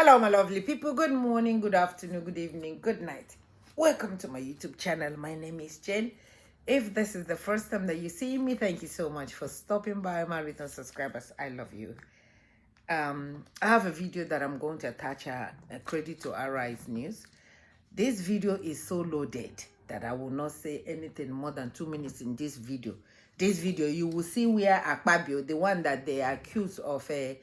Hello, my lovely people. Good morning, good afternoon, good evening, good night. Welcome to my YouTube channel. My name is Jen. If this is the first time that you see me, thank you so much for stopping by. My return subscribers, I love you. I have a video that I'm going to attach a credit to Aris News. This video is so loaded that I will not say anything more than 2 minutes in this video. This video, you will see where Akpabio, the one that they accused of a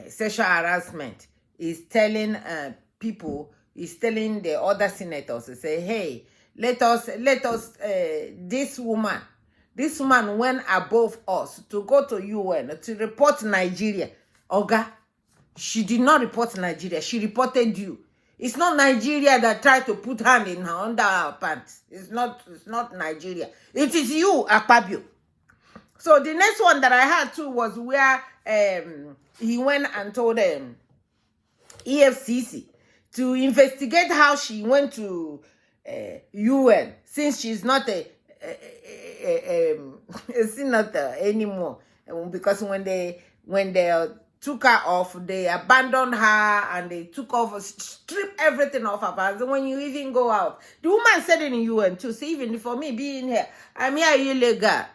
sexual harassment, is telling people, is telling the other senators to say, hey, let us this woman went above us to go to UN to report Nigeria. Oga, she did not report Nigeria, she reported you. It's not Nigeria that tried to put hand in her under her pants. It's not Nigeria. It is you, Akpabio. So the next one that I had too was where he went and told EFCC to investigate how she went to UN, since she's not a senator anymore. Because when they took her off, they abandoned her and they took off, stripped everything off of her. So when you even go out, the woman said it in UN too. So even for me being here, I'm here illegal.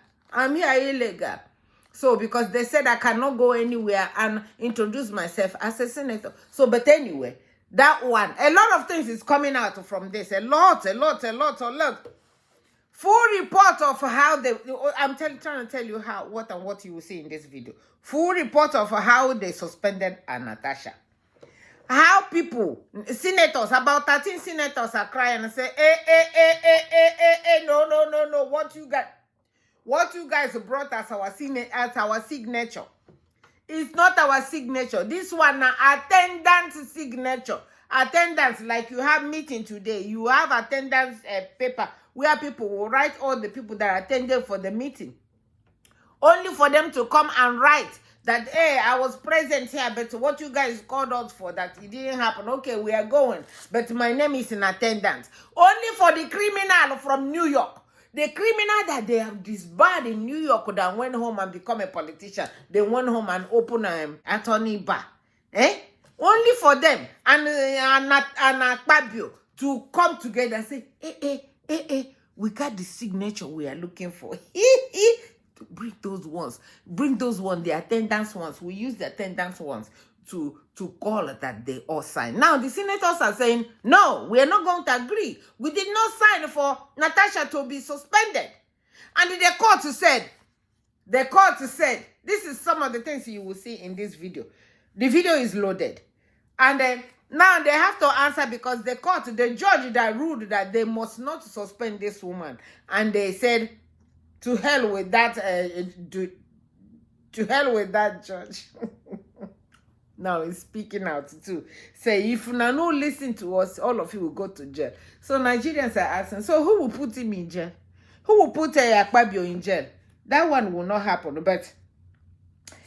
So because they said I cannot go anywhere and introduce myself as a senator. So but anyway, that one, a lot of things is coming out from this. A lot. Full report of how they, I'm trying to tell you what you will see in this video. Full report of how they suspended Natasha. How people, senators, about 13 senators are crying and say, no, what you guys brought as our signature. It's not our signature. This one, attendance signature. Attendance, like you have meeting today, you have attendance paper where people will write all the people that attended for the meeting. Only for them to come and write that, hey, I was present here, but what you guys called us for, that it didn't happen. Okay, we are going, but my name is in attendance. Only for the criminal from New York. The criminal that they have disbarred in New York that went home and become a politician. They went home and opened an attorney bar. Only for them and Akpabio to come together and say, we got the signature we are looking for. Bring those ones, the attendance ones. We use the attendance ones to call that they all sign. Now the senators are saying, no, we are not going to agree. We did not sign for Natasha to be suspended. And the court said, this is some of the things you will see in this video. The video is loaded. And now they have to answer because the judge that ruled that they must not suspend this woman. And they said, to hell with that, judge. Now he's speaking out too. Say, if you no listen to us, all of you will go to jail. So Nigerians are asking, so who will put him in jail? Who will put Akpabio in jail? That one will not happen. But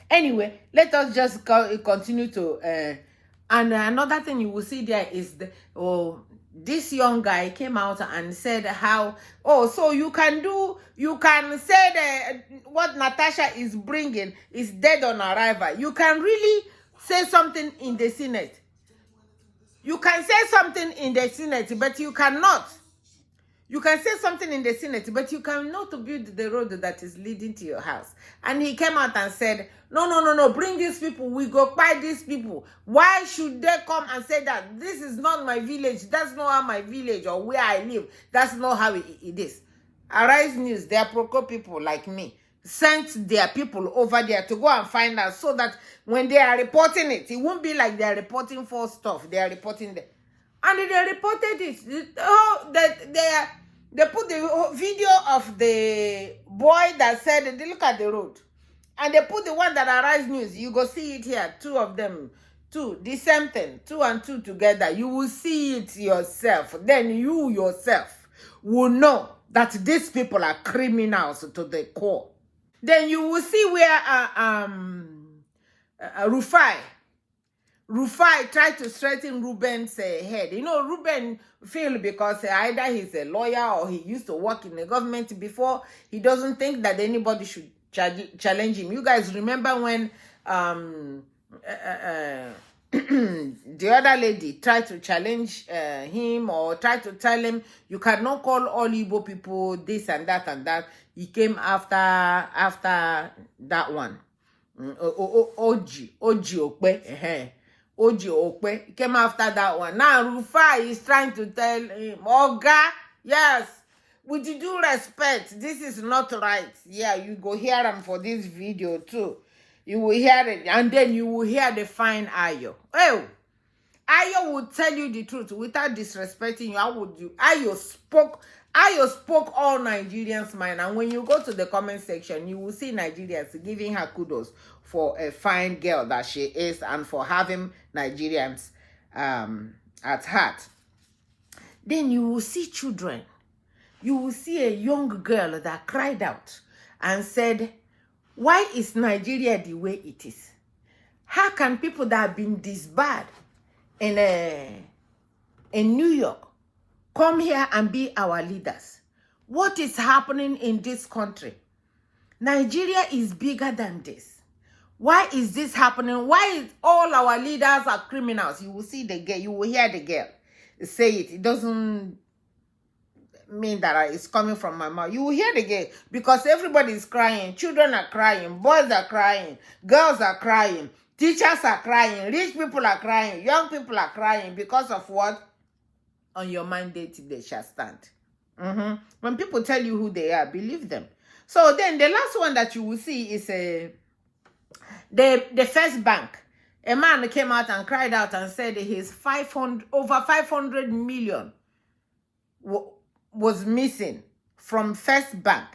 anyway, let us just continue to... and another thing you will see there is this young guy came out and said how, so you can say that what Natasha is bringing is dead on arrival. You can really say something in the Senate. You can say something in the Senate, but you cannot. You can say something in the Senate, but you cannot build the road that is leading to your house. And he came out and said, no, bring these people. We go buy these people. Why should they come and say that this is not my village? That's not how my village or where I live. That's not how it is. Arise News, they are pro people like me, sent their people over there to go and find out so that when they are reporting it, it won't be like they are reporting false stuff. They are reporting the... And they reported it. They put the video of the boy that said, they look at the road. And they put the one that Arise News. You go see it here. Two of them. The same thing. 2 and 2 together. You will see it yourself. Then you yourself will know that these people are criminals to the core. Then you will see where Rufai tried to straighten Ruben's head. You know, Ruben failed because either he's a lawyer or he used to work in the government before. He doesn't think that anybody should challenge him. You guys remember when the other lady tried to challenge him or tried to tell him, you cannot call all Igbo people this and that and that. He came after that one. Oji Okpe. Oji Okpe. He came after that one. Now Rufai is trying to tell him, Oga, yes, with due respect, this is not right. Yeah, you go hear him for this video too. You will hear it, and then you will hear the fine Ayo. Oh, Ayo will tell you the truth without disrespecting you. How would you? Ayo spoke all Nigerians' mind. And when you go to the comment section, you will see Nigerians giving her kudos for a fine girl that she is and for having Nigerians at heart. Then you will see children. You will see a young girl that cried out and said, why is Nigeria the way it is? How can people that have been this bad in New York come here and be our leaders? What is happening in this country? Nigeria is bigger than this. Why is this happening? Why is all our leaders are criminals? You will see the girl, you will hear the girl say it. It doesn't mean that it's coming from my mouth. You will hear the girl because everybody is crying. Children are crying. Boys are crying. Girls are crying. Teachers are crying. Rich people are crying. Young people are crying because of what? On your mandate they shall stand. When people tell you who they are, believe them. So then the last one that you will see is the First Bank. A man came out and cried out and said his over 500 million was missing from First Bank,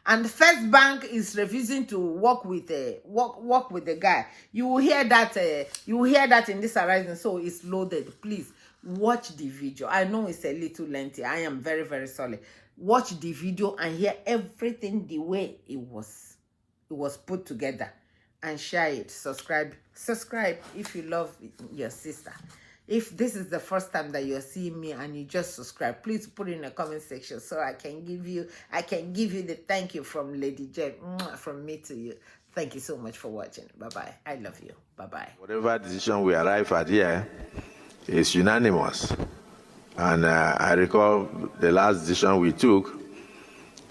and First Bank is refusing to work with the guy. You will hear that. You will hear that in this Arising. So it's loaded. Please watch the video. I know it's a little lengthy. I am very, very sorry. Watch the video and hear everything the way it was put together, and share it. Subscribe if you love your sister. If this is the first time that you're seeing me and you just subscribe, please put it in the comment section so I can give you the thank you from Lady Jen, from me to you. Thank you so much for watching. Bye-bye. I love you. Bye-bye. Whatever decision we arrive at here is unanimous. And I recall the last decision we took,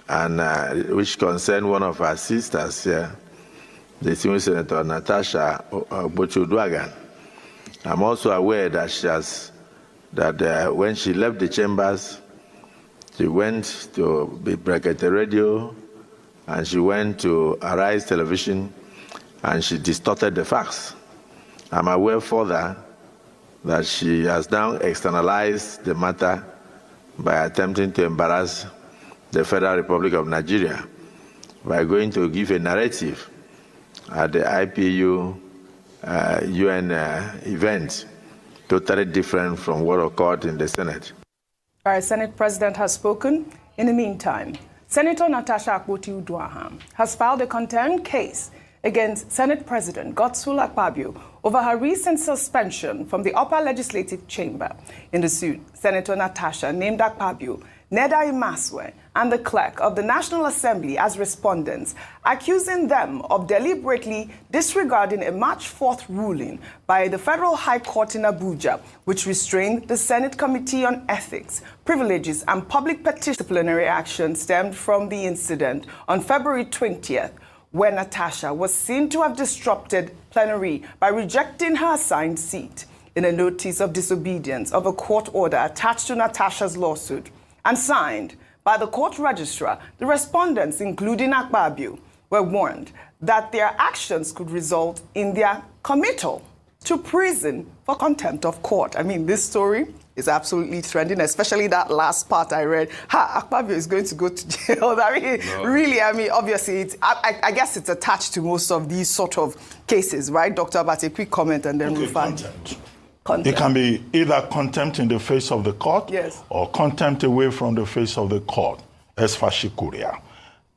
and which concerned one of our sisters here, the senior Senator Natasha Bocho-Duagan. I'm also aware that when she left the chambers, she went to Brekete Radio and she went to Arise Television and she distorted the facts. I'm aware further that she has now externalized the matter by attempting to embarrass the Federal Republic of Nigeria by going to give a narrative at the IPU UN event, totally different from what occurred in the Senate. Our Senate President has spoken. In the meantime, Senator Natasha Akpoti-Uduaghan has filed a contempt case against Senate President Godswill Akpabio over her recent suspension from the upper legislative chamber. In the suit, Senator Natasha named Akpabio, Neda Imaswe, and the clerk of the National Assembly as respondents, accusing them of deliberately disregarding a March 4th ruling by the Federal High Court in Abuja, which restrained the Senate Committee on Ethics, Privileges, and Public Disciplinary Action stemmed from the incident on February 20th, where Natasha was seen to have disrupted plenary by rejecting her assigned seat. In a notice of disobedience of a court order attached to Natasha's lawsuit and signed by the court registrar, the respondents, including Akpabio, were warned that their actions could result in their committal to prison for contempt of court. I mean, this story is absolutely trending, especially that last part I read. Akpabio is going to go to jail. I mean, really, I mean, obviously, I guess it's attached to most of these sort of cases, right? Dr. Abate, a quick comment and then we'll find contempt. It can be either contempt in the face of the court, yes, or contempt away from the face of the court, as Fashikuria.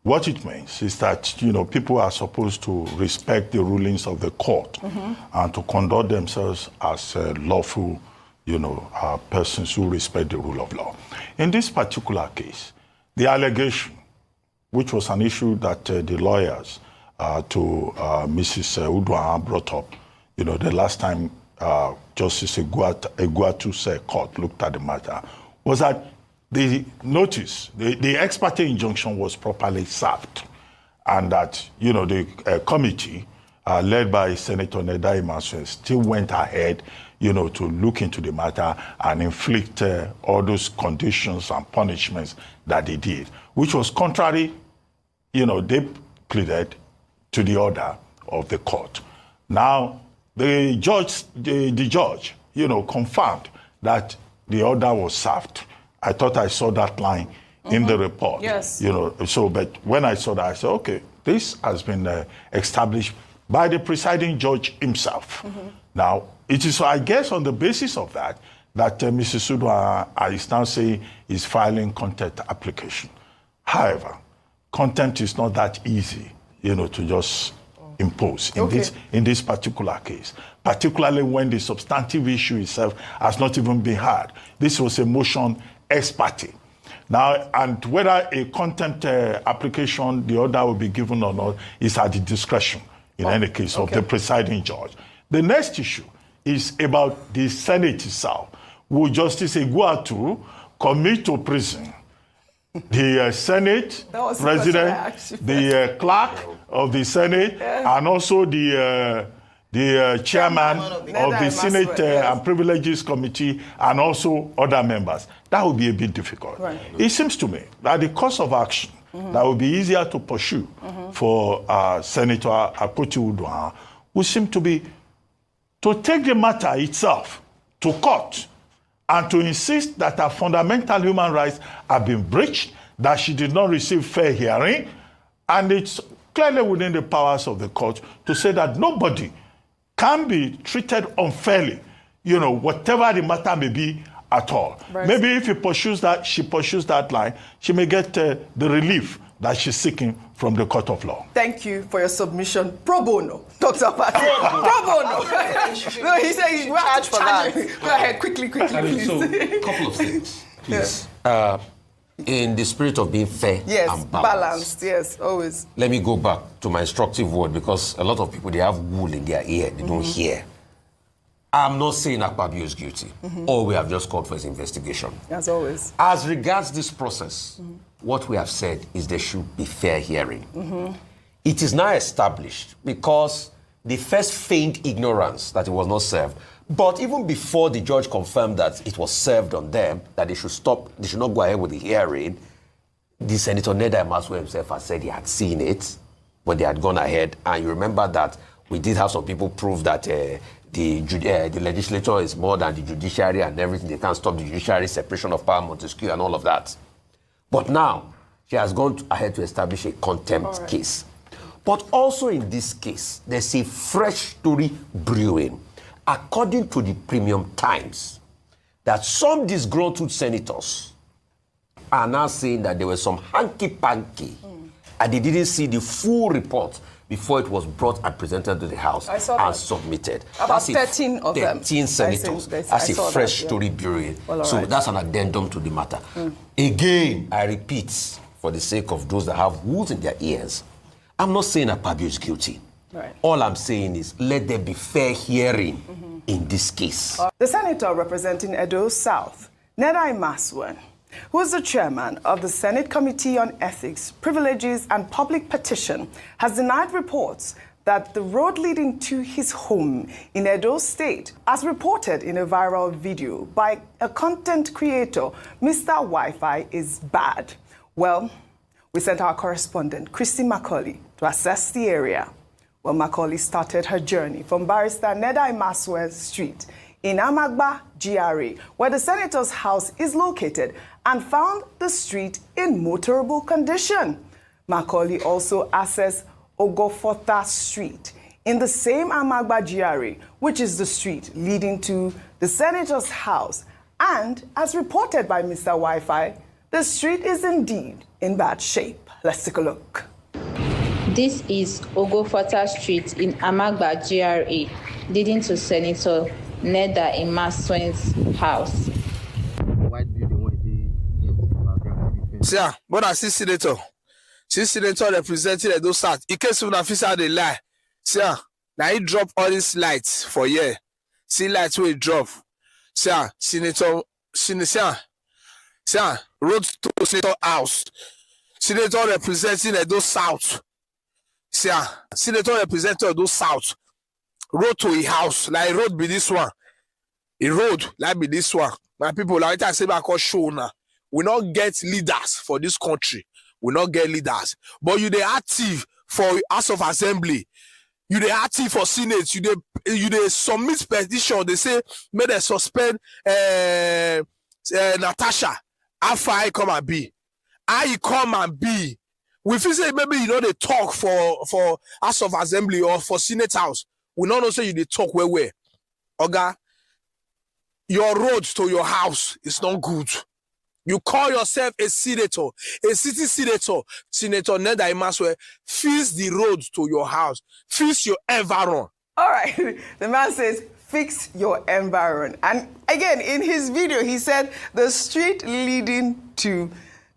What it means is that, you know, people are supposed to respect the rulings of the court and to conduct themselves as lawful, you know, persons who respect the rule of law. In this particular case, the allegation, which was an issue that the lawyers to Mrs. Uduaghan brought up, you know, the last time Justice Eguatu's court looked at the matter was that the notice, the ex parte injunction was properly served, and that, you know, the committee led by Senator Nedai Maswe still went ahead, you know, to look into the matter and inflict all those conditions and punishments that they did, which was contrary, you know, they pleaded to the order of the court. Now, the judge, you know, confirmed that the order was served. I thought I saw that line in the report. Yes. You know, so, but when I saw that, I said, okay, this has been established by the presiding judge himself. Now, it is, I guess, on the basis of that, that Mrs. Udwa is now saying is filing contempt application. However, contempt is not that easy, you know, to just impose in this particular case, particularly when the substantive issue itself has not even been heard. This was a motion ex parte. Now, and whether a contempt application, the order will be given or not, is at the discretion, in any case, of the presiding judge. The next issue is about the Senate itself. Will Justice Eguatu commit to prison the Senate President, the clerk of the Senate, and also the chairman of the Senate and Privileges Committee, and also other members? That would be a bit difficult. Right. It seems to me that the course of action that would be easier to pursue for Senator Akpoti Uduaghan would seem to be to take the matter itself to court and to insist that her fundamental human rights have been breached, that she did not receive fair hearing, and it's clearly within the powers of the court to say that nobody can be treated unfairly, you know, whatever the matter may be at all. Right. Maybe if she pursues that line, she may get the relief that she's seeking from the court of law. Thank you for your submission. Pro bono, Dr. Patti. Pro bono. No, he said he's charged for that. Go ahead, quickly, please. So, a couple of things, please. In the spirit of being fair and balanced, yes, always. Let me go back to my instructive word, because a lot of people, they have wool in their ear, they don't hear. I'm not saying Akpabio is guilty. All we have just called for his investigation. As always. As regards this process, what we have said is there should be fair hearing. It is now established because they first feigned ignorance that it was not served. But even before the judge confirmed that it was served on them, that they should stop, they should not go ahead with the hearing, the Senator Nedai Maswe himself had said he had seen it, but they had gone ahead. And you remember that we did have some people prove that the legislature is more than the judiciary and everything. They can't stop the judiciary, separation of power, Montesquieu, and all of that. But now, she has gone ahead to establish a contempt case. But also in this case, there's a fresh story brewing. According to the Premium Times, that some disgruntled senators are now saying that there were some hanky-panky and they didn't see the full report before it was brought and presented to the House and submitted. About 13 of them. 13 senators. That's a fresh story brewing. Well, so that's an addendum to the matter. Again, I repeat, for the sake of those that have wool in their ears, I'm not saying Akpabio is guilty. Right. All I'm saying is let there be fair hearing in this case. The senator representing Edo South, Nedai Maswe, who is the chairman of the Senate Committee on Ethics, Privileges and Public Petition, has denied reports that the road leading to his home in Edo State, as reported in a viral video by a content creator, Mr. Wi-Fi, is bad. Well, we sent our correspondent, Christy Macaulay, to assess the area. Well, Macaulay started her journey from Barrister Nedai Maswe's street in Amagba, GRA, where the senator's house is located, and found the street in motorable condition. Macaulay also accessed Ogofota Street in the same Amagba, GRA, which is the street leading to the senator's house. And as reported by Mr. Wi-Fi, the street is indeed in bad shape. Let's take a look. This is Ogofota Street in Amagba, GRA, leading to Senator Nedai Maswe's house. Sir, but I see Senator. See Senator representing Edo South. In case you officer they lie. Sir, now he drop all these lights for here. See lights will drop. See, Senator, road to Senator house. Senator representing Edo South. See, Senator representing Edo South. Road to a house. Like road be this one. A road like be this one. My people, like I say back on show now. We not get leaders for this country. We not get leaders. But you they active for House of Assembly. You they active for Senate. You they submit petition. They say may they suspend Natasha. How far I come and be? How you come and be? We feel say maybe you know they talk for House of Assembly or for Senate House. We not know say you they talk where. Oga, your road to your house is not good. You call yourself a senator, a city senator, Senator Neda Imaswe, fix the road to your house, fix your environment. All right, the man says, fix your environment. And again, in his video, he said the street leading to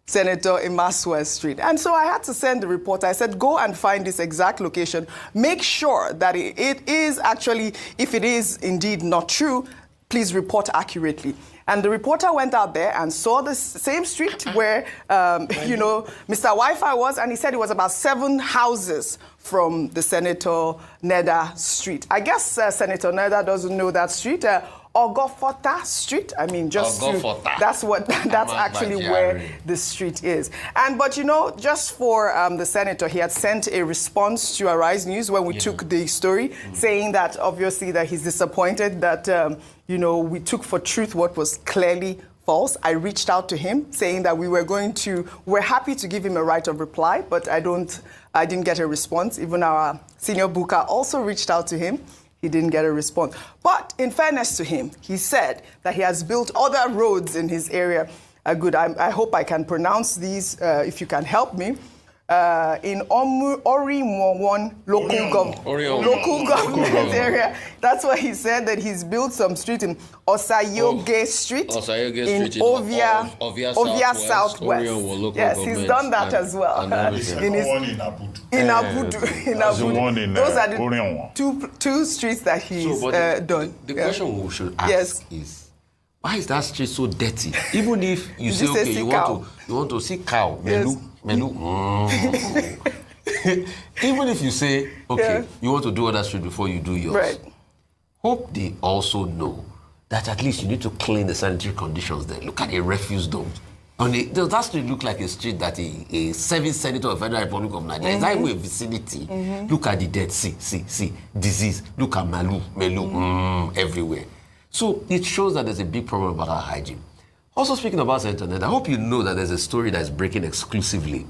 Senator Imaswe Street. And so I had to send the reporter. I said, go and find this exact location. Make sure that it is actually, if it is indeed not true, please report accurately. And the reporter went out there and saw the same street where, you know, Mr. Wi-Fi was, and he said it was about 7 houses from the Senator Neda Street. I guess Senator Neda doesn't know that street. Ogofota Street. I mean, just that's actually where the street is. But you know, just for the senator, he had sent a response to Aris News when we took the story, saying that obviously that he's disappointed that you know, we took for truth what was clearly false. I reached out to him saying that we're happy to give him a right of reply, but I didn't get a response. Even our senior booker also reached out to him. He didn't get a response. But in fairness to him, he said that he has built other roads in his area. Good. I hope I can pronounce these, if you can help me. In Orimwon local government area. That's why he said that he's built some street in Osayoge Street in Ovia Southwest. Yes, he's done that as well. In Abudu. Those are the two streets that he's done. The question we should ask is, why is that street so dirty? Even if you say, okay, you want to see cow, melu. Even if you say, okay, you want to do other street before you do yours. Right. Hope they also know that at least you need to clean the sanitary conditions there. Look at a refuse dump. Does that street look like a street that a service senator of Federal Republic of Nigeria? Is that a vicinity? Look at the dead. See. Disease. Look at melu everywhere. So it shows that there's a big problem about our hygiene. Also speaking about Senator Neda, I hope you know that there's a story that is breaking exclusively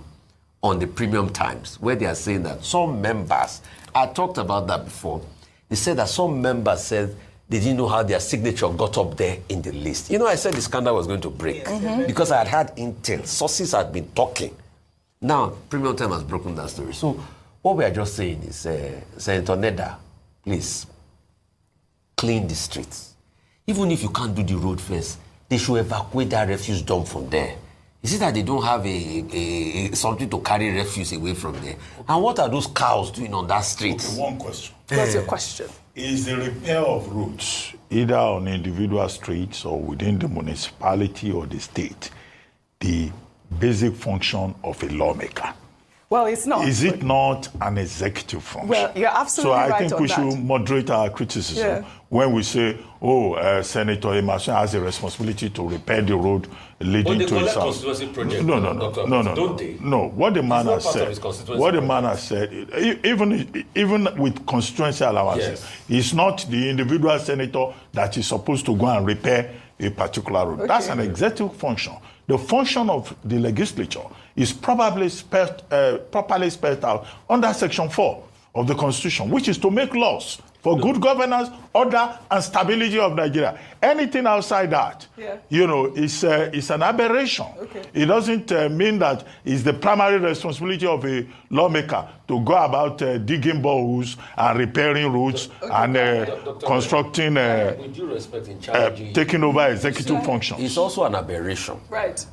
on the Premium Times, where they are saying that some members, I talked about that before, they said that some members said they didn't know how their signature got up there in the list. You know, I said the scandal was going to break because I had intel. Sources had been talking. Now, Premium Time has broken that story. So what we are just saying is, Senator Neda, please, clean the streets. Even if you can't do the road first, they should evacuate that refuse dump from there. Is it that they don't have something to carry refuse away from there? And what are those cows doing on that street? Okay, one question. What's your question? Is the repair of roads, either on individual streets or within the municipality or the state, the basic function of a lawmaker? Well, it's not. Is it not an executive function? Well, you're absolutely right on that. So I think we should moderate our criticism when we say, Senator Imaswe has a responsibility to repair the road leading to his house. No. What the man has said, even with constituency allowances, it's not the individual senator that is supposed to go and repair a particular road. Okay. That's an executive function. The function of the legislature is properly spelled out under Section 4 of the Constitution, which is to make laws for good governance, order, and stability of Nigeria. Anything outside that, is an aberration. Okay. It doesn't mean that it's the primary responsibility of a lawmaker to go about digging boreholes and repairing roads and constructing, with due respect, in taking over executive functions. It's also an aberration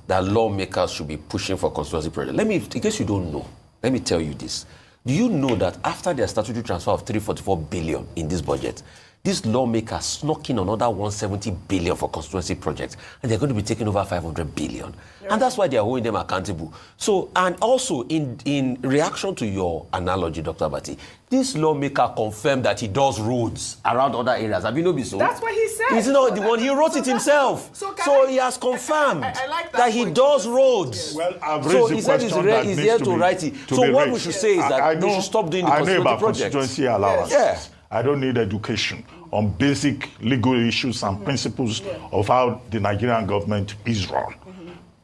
that lawmakers should be pushing for constituency projects. In case you don't know, let me tell you this. Do you know that after their statutory transfer of 344 billion in this budget, These lawmakers snuck in another 170 billion for constituency projects, and they're going to be taking over 500 billion. Yeah. And that's why they're holding them accountable. So, and also in reaction to your analogy, Dr. Abati, this lawmaker confirmed that he does roads around other areas. Have you know so? That's what he said. He's not the one, he wrote it himself. So he has confirmed that he does roads. Well, I've so raised he said he's here to write it. So what we should say is that we should stop doing the constituency projects. Constituency allowances. Yeah. I don't need education on basic legal issues and principles of how the Nigerian government is run.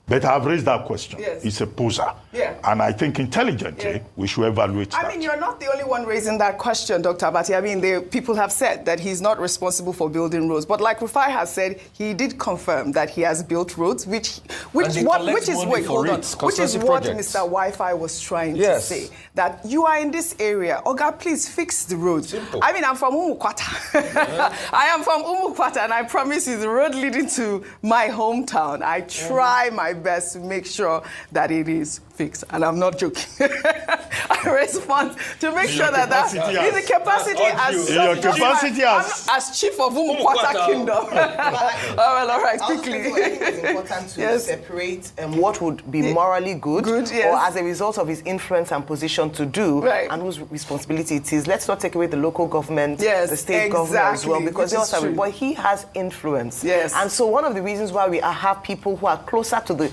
But I've raised that question. Yes. It's a poser. Yeah. And I think intelligently we should evaluate that. I mean, you're not the only one raising that question, Dr. Abati. I mean, people have said that he's not responsible for building roads. But like Rufai has said, he did confirm that he has built roads, which is what Mr. Wi-Fi was trying to say. That you are in this area. Oga, please fix the roads. Simple. I mean, I'm from Umukwata. I am from Umukwata, and I promise you the road leading to my hometown. I try my best to make sure that it is fixed, and I'm not joking. I respond to make sure that in the capacity as chief of Umukwata Kingdom. All right, quickly. I think it's important to separate what would be morally good or as a result of his influence and position to do, and whose responsibility it is. Let's not take away the local government, the state government as well, because they also but he has influence. Yes. And so one of the reasons why we have people who are closer to the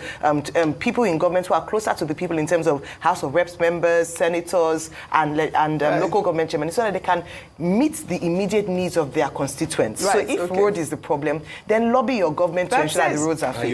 people in government who are closer to the people in terms of House of Reps members, senators, and local government chairmen, so that they can meet the immediate needs of their constituents. So if road is the problem, then lobby your government to ensure that the roads are fixed.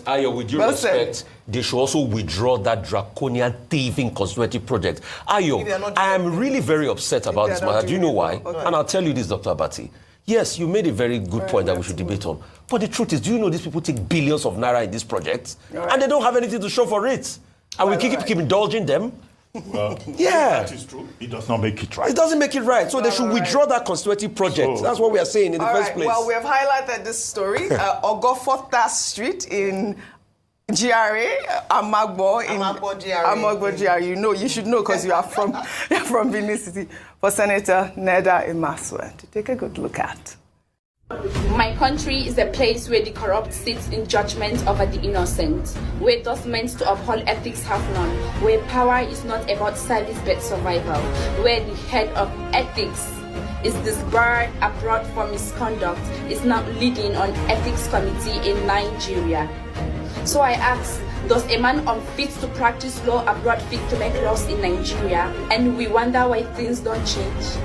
With due respect, they should also withdraw that draconian thieving constituency project. Ayo, I am really very upset about this matter. Do you know why? And I'll tell you this, Dr. Abati. Yes, you made a very good point that we should debate on. But the truth is, do you know these people take billions of naira in these projects? And they don't have anything to show for it. And we keep indulging them. Well, that is true. It does not make it right. It doesn't make it right. So they should withdraw that constituency project. That's what we are saying in the first place. Well, we have highlighted this story. Ogofota Street in GRA, Amagbo GRA. You should know because you are from Benin City. For Senator Neda Imasue to take a good look at. My country is a place where the corrupt sits in judgment over the innocent, where those meant to uphold ethics have none, where power is not about service but survival, where the head of ethics is disbarred abroad for misconduct, is now leading on ethics committee in Nigeria. So I ask, does a man unfit to practice law abroad fit to make laws in Nigeria? And we wonder why things don't change.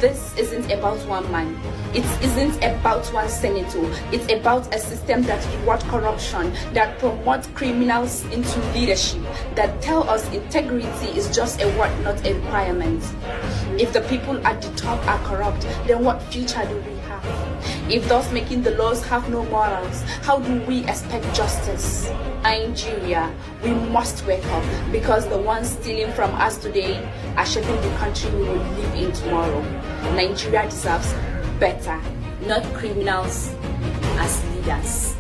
This isn't about one man. It isn't about one senator. It's about a system that rewards corruption, that promotes criminals into leadership, that tell us integrity is just a word, not a requirement. If the people at the top are corrupt, then what future do we have? If those making the laws have no morals, how do we expect justice? Nigeria, we must wake up, because the ones stealing from us today are shaping the country we will live in tomorrow. Nigeria deserves better, not criminals as leaders.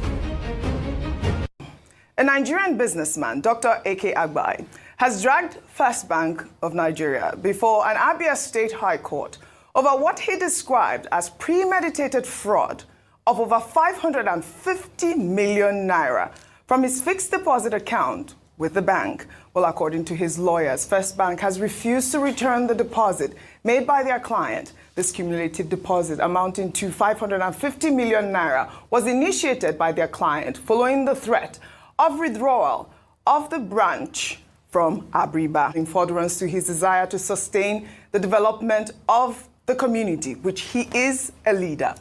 A Nigerian businessman, Dr. A.K. Agbai, has dragged First Bank of Nigeria before an Abia State High Court over what he described as premeditated fraud of over 550 million naira from his fixed deposit account with the bank. Well, according to his lawyers, First Bank has refused to return the deposit made by their client. This cumulative deposit amounting to 550 million naira was initiated by their client following the threat of withdrawal of the branch from Abriba, in furtherance to his desire to sustain the development of the community, which he is a leader.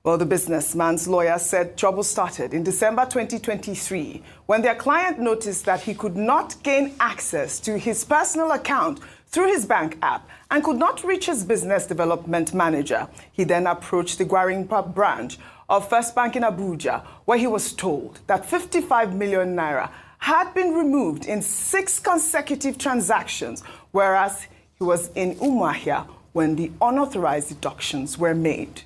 Well, the businessman's lawyer said trouble started in December 2023 when their client noticed that he could not gain access to his personal account through his bank app and could not reach his business development manager. He then approached the Gwarinpa branch of First Bank in Abuja, where he was told that 55 million naira had been removed in 6 consecutive transactions, whereas he was in Umuahia when the unauthorized deductions were made.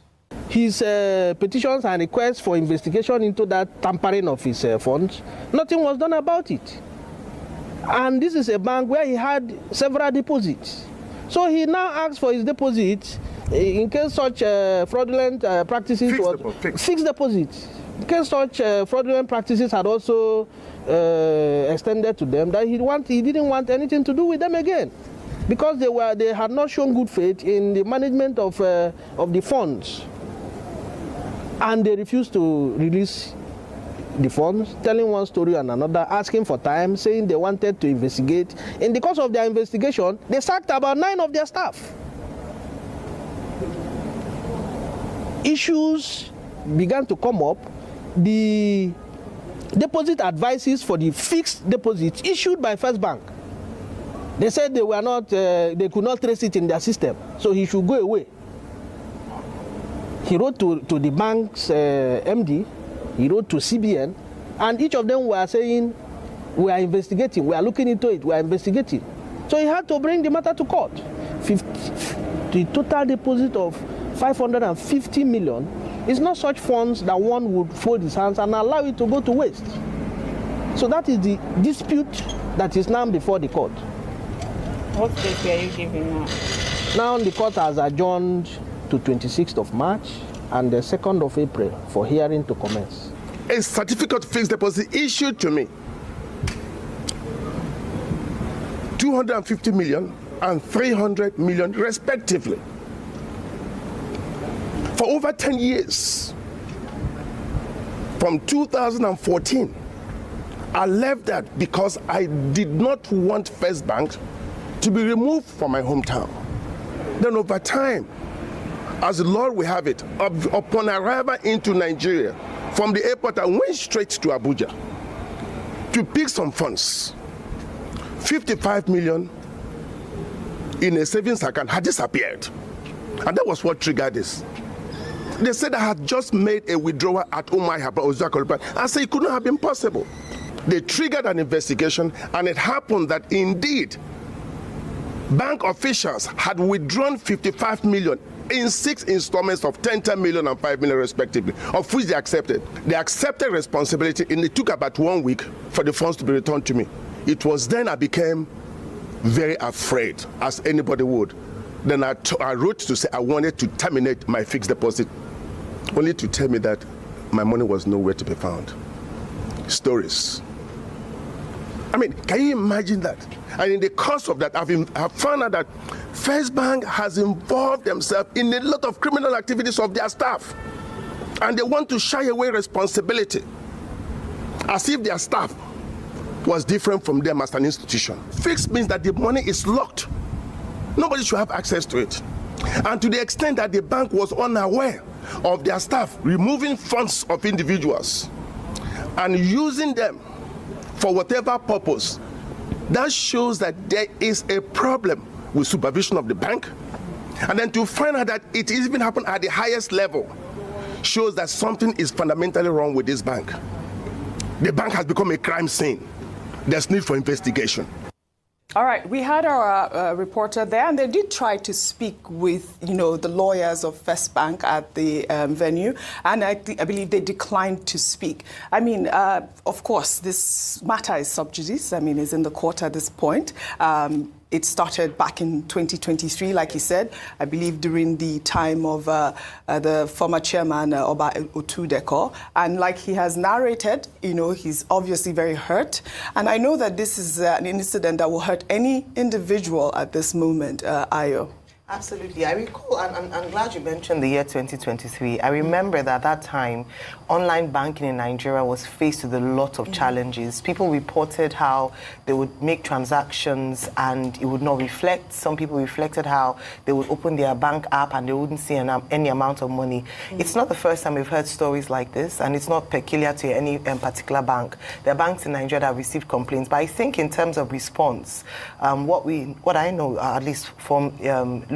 His petitions and requests for investigation into that tampering of his funds, nothing was done about it. And this is a bank where he had several deposits. So he now asks for his deposits In case such fraudulent practices fixed deposit. In case such fraudulent practices had also extended to them, that he didn't want anything to do with them again, because they had not shown good faith in the management of the funds, and they refused to release the funds, telling one story and another, asking for time, saying they wanted to investigate. In the course of their investigation, they sacked about 9 of their staff. Issues began to come up. The deposit advices for the fixed deposits issued by First Bank, they said they were not, they could not trace it in their system, so he should go away. He wrote to the bank's MD, he wrote to CBN, and each of them were saying, we are investigating, we are looking into it, we are investigating. So he had to bring the matter to court. The total deposit of 550 million is not such funds that one would fold his hands and allow it to go to waste. So that is the dispute that is now before the court. What date are you giving now? Now the court has adjourned to 26th of March and the 2nd of April for hearing to commence. A certificate of fixed deposit issued to me, 250 million and 300 million respectively, for over 10 years. From 2014, I left that because I did not want First Bank to be removed from my hometown. Then over time, as the Lord will have it, upon arrival into Nigeria, from the airport I went straight to Abuja to pick some funds. 55 million in a savings account had disappeared. And that was what triggered this. They said I had just made a withdrawal at Umar. I said it could not have been possible. They triggered an investigation, and it happened that indeed bank officials had withdrawn 55 million in 6 installments of 10 million and 5 million respectively, of which they accepted. They accepted responsibility, and it took about 1 week for the funds to be returned to me. It was then I became very afraid, as anybody would. Then I wrote to say I wanted to terminate my fixed deposit, only to tell me that my money was nowhere to be found. Stories. I mean, can you imagine that? And in the course of that, I've found out that First Bank has involved themselves in a lot of criminal activities of their staff. And they want to shy away responsibility, as if their staff was different from them as an institution. Fixed means that the money is locked. Nobody should have access to it. And to the extent that the bank was unaware of their staff removing funds of individuals and using them for whatever purpose, that shows that there is a problem with supervision of the bank. And then to find out that it even happened at the highest level shows that something is fundamentally wrong with this bank. The bank has become a crime scene. There's need for investigation. All right, we had our reporter there, and they did try to speak with, the lawyers of First Bank at the venue, and I believe they declined to speak. I mean, of course, this matter is sub judice. I mean, it's in the court at this point. It started back in 2023, like he said, I believe during the time of the former chairman, Oba Otudeko. And like he has narrated, he's obviously very hurt. And I know that this is an incident that will hurt any individual at this moment, Ayo. Absolutely. I recall, and I'm glad you mentioned the year 2023. I remember that at that time, online banking in Nigeria was faced with a lot of challenges. People reported how they would make transactions and it would not reflect. Some people reflected how they would open their bank app and they wouldn't see any amount of money. It's not the first time we've heard stories like this, and it's not peculiar to any particular bank. There are banks in Nigeria that have received complaints, but I think in terms of response, what I know, at least from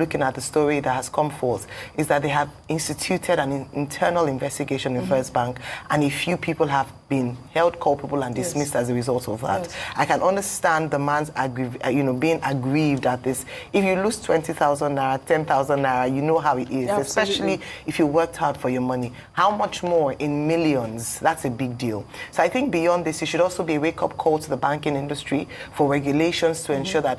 looking at the story that has come forth, is that they have instituted an internal investigation in First Bank, and a few people have been held culpable and dismissed as a result of that. Yes. I can understand the man's being aggrieved at this. If you lose 20,000 naira, 10,000 naira, you know how it is, especially if you worked hard for your money. How much more in millions? That's a big deal. So I think beyond this, it should also be a wake-up call to the banking industry for regulations to ensure that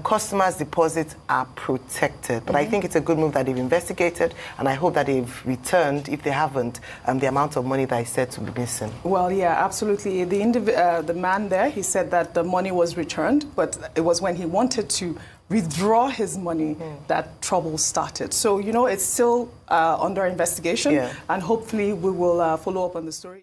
customers' deposits are protected. detected. But I think it's a good move that they've investigated, and I hope that they've returned, if they haven't, the amount of money that is said to be missing. Well, yeah, absolutely. The man there, he said that the money was returned, but it was when he wanted to withdraw his money that trouble started. So, you know, it's still under investigation, and hopefully we will follow up on the story.